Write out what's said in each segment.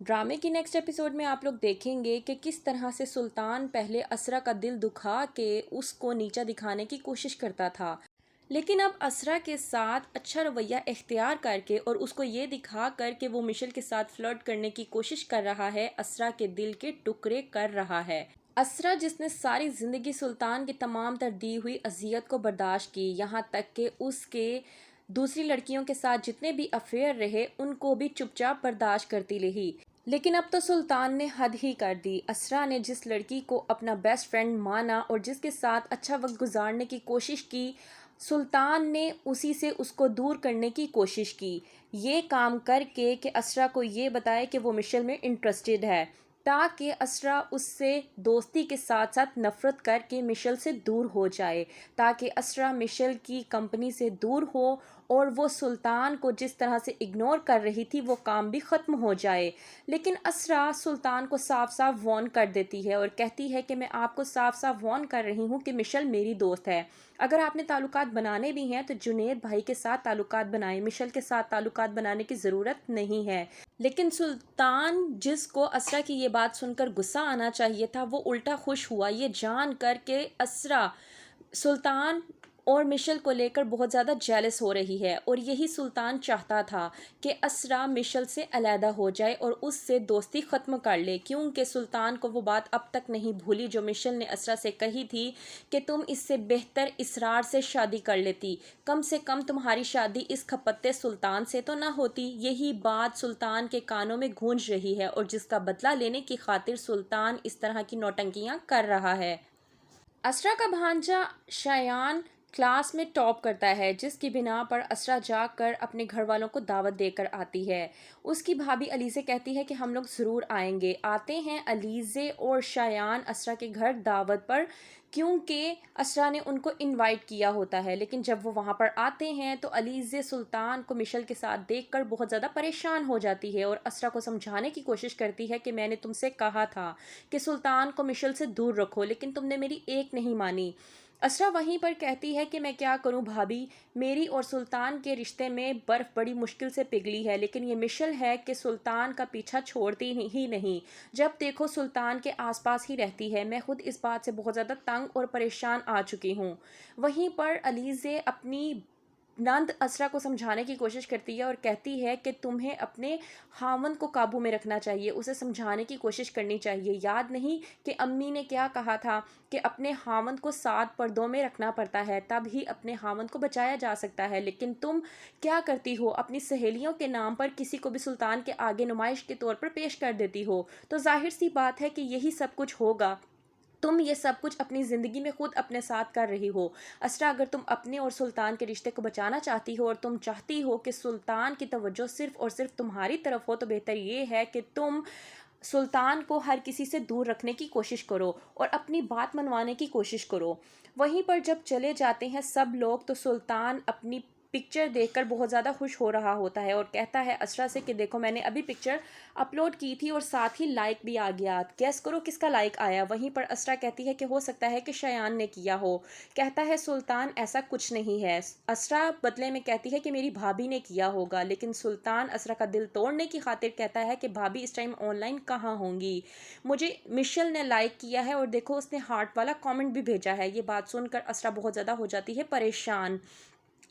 ڈرامے کی next episode میں آپ لوگ دیکھیں گے کہ کس طرح سے سلطان پہلے اسرا کا دل دکھا کے اس کو نیچا دکھانے کی کوشش کرتا تھا، لیکن اب اسرا کے ساتھ اچھا رویہ اختیار کر کے اور اس کو یہ دکھا کر کہ وہ مشل کے ساتھ فلرٹ کرنے کی کوشش کر رہا ہے، اسرا کے دل کے ٹکڑے کر رہا ہے۔ اسرا جس نے ساری زندگی سلطان کی تمام تر دی ہوئی اذیت کو برداشت کی، یہاں تک کہ اس کے دوسری لڑکیوں کے ساتھ جتنے بھی افیئر رہے ان کو بھی چپ چاپ برداشت کرتی رہی، لیکن اب تو سلطان نے حد ہی کر دی۔ اسرا نے جس لڑکی کو اپنا بیسٹ فرینڈ مانا اور جس کے ساتھ اچھا وقت گزارنے کی کوشش کی، سلطان نے اسی سے اس کو دور کرنے کی کوشش کی، یہ کام کر کے کہ اسرا کو یہ بتائے کہ وہ مشل میں انٹرسٹڈ ہے، تاکہ اسرا اس سے دوستی کے ساتھ ساتھ نفرت کر کے مشل سے دور ہو جائے، تاکہ اسرا مشل کی کمپنی سے دور ہو اور وہ سلطان کو جس طرح سے اگنور کر رہی تھی وہ کام بھی ختم ہو جائے۔ لیکن اسرا سلطان کو صاف صاف وارن کر دیتی ہے اور کہتی ہے کہ میں آپ کو صاف صاف وارن کر رہی ہوں کہ مشل میری دوست ہے، اگر آپ نے تعلقات بنانے بھی ہیں تو جنید بھائی کے ساتھ تعلقات بنائیں، مشل کے ساتھ تعلقات بنانے کی ضرورت نہیں ہے۔ لیکن سلطان، جس کو اسرا کی یہ بات سن کر غصہ آنا چاہیے تھا، وہ الٹا خوش ہوا یہ جان کر کہ اسرا سلطان اور مشل کو لے کر بہت زیادہ جیلس ہو رہی ہے، اور یہی سلطان چاہتا تھا کہ اسرا مشل سے علیحدہ ہو جائے اور اس سے دوستی ختم کر لے، کیونکہ سلطان کو وہ بات اب تک نہیں بھولی جو مشل نے اسرا سے کہی تھی کہ تم اس سے بہتر اسرار سے شادی کر لیتی، کم سے کم تمہاری شادی اس کھپتے سلطان سے تو نہ ہوتی۔ یہی بات سلطان کے کانوں میں گونج رہی ہے اور جس کا بدلہ لینے کی خاطر سلطان اس طرح کی نوٹنکیاں کر رہا ہے۔ اسرا کا بھانجا شایان کلاس میں ٹاپ کرتا ہے، جس کی بنا پر اسرا جا کر اپنے گھر والوں کو دعوت دے کر آتی ہے۔ اس کی بھابھی علیزے کہتی ہے کہ ہم لوگ ضرور آئیں گے۔ آتے ہیں علیزے اور شایان اسرا کے گھر دعوت پر، کیونکہ اسرا نے ان کو انوائٹ کیا ہوتا ہے، لیکن جب وہ وہاں پر آتے ہیں تو علیزے سلطان کو مشل کے ساتھ دیکھ کر بہت زیادہ پریشان ہو جاتی ہے اور اسرا کو سمجھانے کی کوشش کرتی ہے کہ میں نے تم سے کہا تھا کہ سلطان کو مشل سے دور رکھو، لیکن تم نے میری ایک نہیں مانی۔ اسرا وہیں پر کہتی ہے کہ میں کیا کروں بھابھی، میری اور سلطان کے رشتے میں برف بڑی مشکل سے پگھلی ہے، لیکن یہ مشل ہے کہ سلطان کا پیچھا چھوڑتی ہی نہیں، جب دیکھو سلطان کے آس پاس ہی رہتی ہے، میں خود اس بات سے بہت زیادہ تنگ اور پریشان آ چکی ہوں۔ وہیں پر علیزے اپنی نند اسرا کو سمجھانے کی کوشش کرتی ہے اور کہتی ہے کہ تمہیں اپنے خاوند کو قابو میں رکھنا چاہیے، اسے سمجھانے کی کوشش کرنی چاہیے، یاد نہیں کہ امی نے کیا کہا تھا کہ اپنے خاوند کو 7 پردوں میں رکھنا پڑتا ہے، تب ہی اپنے خاوند کو بچایا جا سکتا ہے، لیکن تم کیا کرتی ہو، اپنی سہیلیوں کے نام پر کسی کو بھی سلطان کے آگے نمائش کے طور پر پیش کر دیتی ہو، تو ظاہر سی بات ہے کہ یہی سب کچھ ہوگا، تم یہ سب کچھ اپنی زندگی میں خود اپنے ساتھ کر رہی ہو۔ اسرا، اگر تم اپنے اور سلطان کے رشتے کو بچانا چاہتی ہو اور تم چاہتی ہو کہ سلطان کی توجہ صرف اور صرف تمہاری طرف ہو، تو بہتر یہ ہے کہ تم سلطان کو ہر کسی سے دور رکھنے کی کوشش کرو اور اپنی بات منوانے کی کوشش کرو۔ وہیں پر جب چلے جاتے ہیں سب لوگ تو سلطان اپنی پکچر دیکھ کر بہت زیادہ خوش ہو رہا ہوتا ہے اور کہتا ہے اسرا سے کہ دیکھو میں نے ابھی پکچر اپلوڈ کی تھی اور ساتھ ہی لائک بھی آ گیا، گیس کرو کس کا لائک آیا۔ وہیں پر اسرا کہتی ہے کہ ہو سکتا ہے کہ شایان نے کیا ہو، کہتا ہے سلطان ایسا کچھ نہیں ہے۔ اسرا بدلے میں کہتی ہے کہ میری بھابھی نے کیا ہوگا، لیکن سلطان اسرا کا دل توڑنے کی خاطر کہتا ہے کہ بھابھی اس ٹائم آن لائن کہاں ہوں گی، مجھے مشل نے لائک کیا ہے اور دیکھو اس نے ہارٹ والا کامنٹ بھی بھیجا ہے۔ یہ بات سن کر اسرا بہت زیادہ ہو جاتی ہے پریشان۔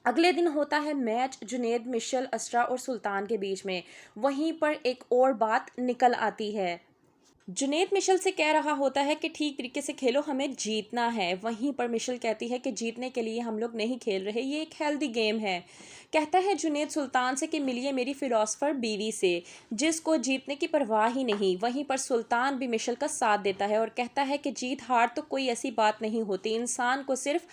اگلے دن ہوتا ہے میچ جنید، مشل، اسرا اور سلطان کے بیچ میں۔ وہیں پر ایک اور بات نکل آتی ہے، جنید مشل سے کہہ رہا ہوتا ہے کہ ٹھیک طریقے سے کھیلو، ہمیں جیتنا ہے۔ وہیں پر مشل کہتی ہے کہ جیتنے کے لیے ہم لوگ نہیں کھیل رہے، یہ ایک ہیلدی گیم ہے۔ کہتا ہے جنید سلطان سے کہ ملیے میری فلاسفر بیوی سے، جس کو جیتنے کی پرواہ ہی نہیں۔ وہیں پر سلطان بھی مشل کا ساتھ دیتا ہے اور کہتا ہے کہ جیت ہار تو کوئی ایسی بات نہیں ہوتی، انسان کو صرف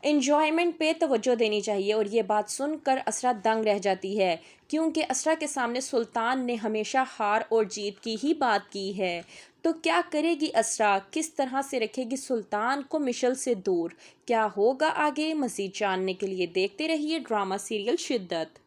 انجوائمنٹ پہ توجہ دینی چاہیے۔ اور یہ بات سن کر اسرا دنگ رہ جاتی ہے، کیونکہ اسرا کے سامنے سلطان نے ہمیشہ ہار اور جیت کی ہی بات کی ہے۔ تو کیا کرے گی اسرا، کس طرح سے رکھے گی سلطان کو مشل سے دور؟ کیا ہوگا آگے؟ مزید جاننے کے لیے دیکھتے رہیے ڈرامہ سیریل شدت۔